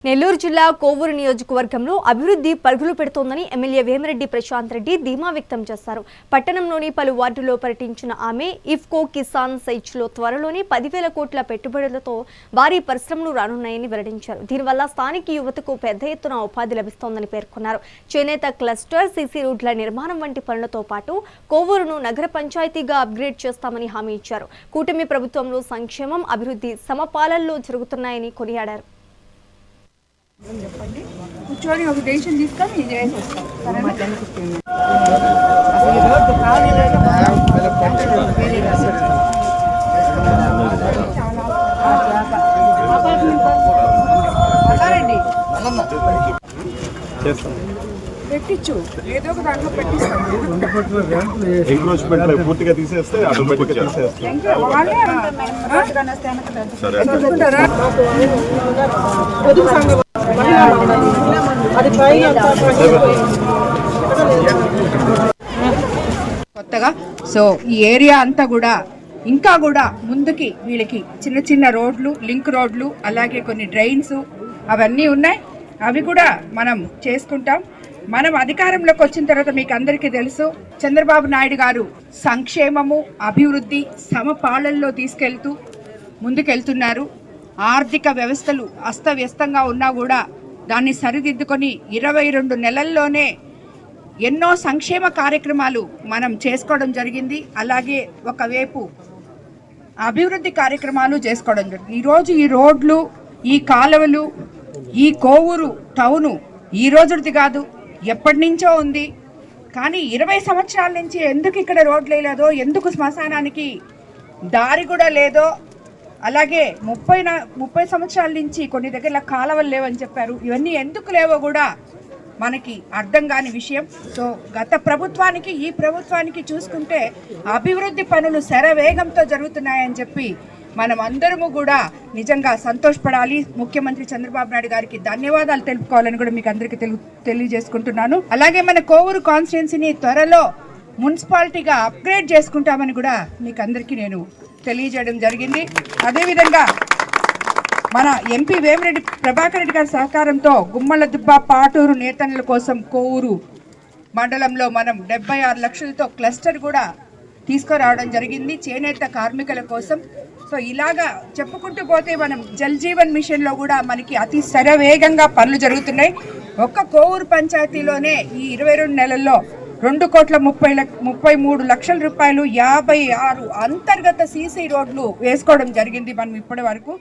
నెల్లూరు జిల్లా కోవూరు నియోజకవర్గంలో అభివృద్ధి పరుగులు పెడుతోందని ఎమ్మెల్యే వేమిరెడ్డి ప్రశాంత్ రెడ్డి ధీమా వ్యక్తం చేశారు. పట్టణంలోని పలు వార్డుల్లో పర్యటించిన ఆమె ఇఫ్కో కిసాన్ సైట్స్లో త్వరలోనే 10,000 కోట్ల పెట్టుబడులతో భారీ పరిశ్రమలు రానున్నాయని వెల్లడించారు. దీనివల్ల స్థానిక యువతకు పెద్ద ఎత్తున ఉపాధి లభిస్తోందని పేర్కొన్నారు. చేనేత క్లస్టర్, సీసీ రోడ్ల నిర్మాణం వంటి పనులతో పాటు కోవూరును నగర పంచాయతీగా అప్గ్రేడ్ చేస్తామని హామీ ఇచ్చారు. కూటమి ప్రభుత్వంలో సంక్షేమం, అభివృద్ధి సమపాలనలో జరుగుతున్నాయని కొనియాడారు. కూర్చొని ఒక డెసిషన్ తీసుకొని ఇది వేసేస్తాం. పెట్టించు, ఏదో ఒక దాంట్లో పెట్టిస్తాం. పూర్తిగా తీసేస్తే కొత్తగా సో ఈ ఏరియా అంతా కూడా ఇంకా కూడా ముందుకి వీళ్ళకి చిన్న చిన్న రోడ్లు, లింక్ రోడ్లు, అలాగే కొన్ని డ్రైన్స్ అవన్నీ ఉన్నాయి. అవి కూడా మనం చేసుకుంటాం. మనం అధికారంలోకి వచ్చిన తర్వాత మీకు అందరికీ తెలుసు, చంద్రబాబు నాయుడు గారు సంక్షేమము, అభివృద్ధి సమపాలనలో తీసుకెళ్తూ ముందుకెళ్తున్నారు. ఆర్థిక వ్యవస్థలు అస్తవ్యస్తంగా ఉన్నా కూడా దాన్ని సరిదిద్దుకొని 22 నెలల్లోనే ఎన్నో సంక్షేమ కార్యక్రమాలు మనం చేసుకోవడం జరిగింది. అలాగే ఒకవైపు అభివృద్ధి కార్యక్రమాలు చేసుకోవడం జరిగింది. ఈరోజు ఈ రోడ్లు, ఈ కాలువలు, ఈ కోవూరు టౌను ఈ రోజుది కాదు, ఎప్పటి నుంచో ఉంది. కానీ 20 సంవత్సరాల నుంచి ఎందుకు ఇక్కడ రోడ్లు లేదో, ఎందుకు శ్మశానానికి దారి కూడా లేదో, అలాగే 30 సంవత్సరాల నుంచి కొన్ని దగ్గర కాలువలు లేవని చెప్పారు. ఇవన్నీ ఎందుకు లేవో కూడా మనకి అర్థం కాని విషయం. సో గత ప్రభుత్వానికి ఈ ప్రభుత్వానికి చూసుకుంటే అభివృద్ధి పనులు శరవేగంతో జరుగుతున్నాయని చెప్పి మనం అందరము కూడా నిజంగా సంతోషపడాలి. ముఖ్యమంత్రి చంద్రబాబు నాయుడు గారికి ధన్యవాదాలు తెలుపుకోవాలని కూడా మీకు అందరికీ తెలియజేసుకుంటున్నాను. అలాగే మన కోవూరు కాన్స్టిట్యున్సీని త్వరలో మున్సిపాలిటీగా అప్గ్రేడ్ చేసుకుంటామని కూడా మీకు అందరికీ నేను తెలియజేయడం జరిగింది. అదేవిధంగా మన ఎంపీ వేమిరెడ్డి ప్రభాకర్ రెడ్డి గారి సహకారంతో గుమ్మలదుబ్బ, పాటూరు నేతన్నల కోసం కోవూరు మండలంలో మనం 76 లక్షలతో క్లస్టర్ కూడా తీసుకురావడం జరిగింది చేనేత కార్మికుల కోసం. సో ఇలాగా చెప్పుకుంటూ పోతే మనం జల్ జీవన్ మిషన్లో కూడా మనకి అతి శరవేగంగా పనులు జరుగుతున్నాయి. ఒక్క కోవూరు పంచాయతీలోనే ఈ 22 నెలల్లో 2,33 లక్షల రూపాయలు 56 అంతర్గత సీసీ రోడ్లు వేసుకోవడం జరిగింది మనం ఇప్పటి వరకు.